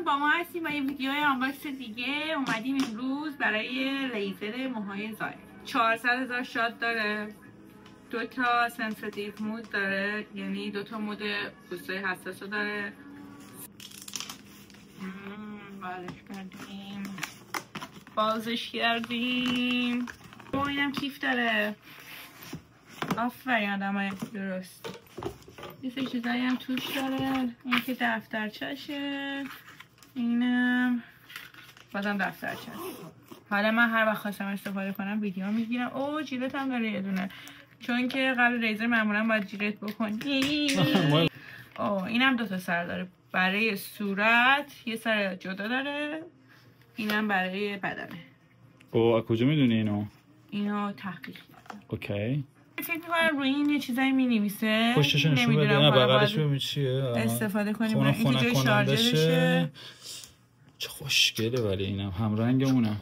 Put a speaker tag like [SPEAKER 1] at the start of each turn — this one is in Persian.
[SPEAKER 1] با ما هستیم با یه ویدیو آنباکس دیگه. اومدیم امروز برای لیزر موهای زاید. 400,000 شات داره، 2 تا سنسیتیو مود داره، یعنی 2 تا مود پوستای حساس داره. بازش کردیم. با اینم کیف داره. آفرین آدمای درست. یه سری چیزایی هم توش داره. این که دفترچشه، اینم بازم دفترچه. حالا من هر وقت خواستم استفاده کنم ویدیو میگیرم. اوه جیلت هم داره یه دونه، چون که قبل ریزر معمولا باید جیلت بکنی. اوه اینم 2 تا سر داره، برای صورت یه سر جدا داره، اینم برای بدنه.
[SPEAKER 2] اوه کجا میدونی
[SPEAKER 1] اینو تحقیق کردم.
[SPEAKER 2] اوکی.
[SPEAKER 1] فکر می‌کنم روی این یه چیزایی می‌نویسه.
[SPEAKER 2] پشتش نشون بده. نه بغلش ببین چیه.
[SPEAKER 1] استفاده کنیم. این که جای شارژرشه.
[SPEAKER 2] چه خوشگله، ولی اینم هم رنگمونه.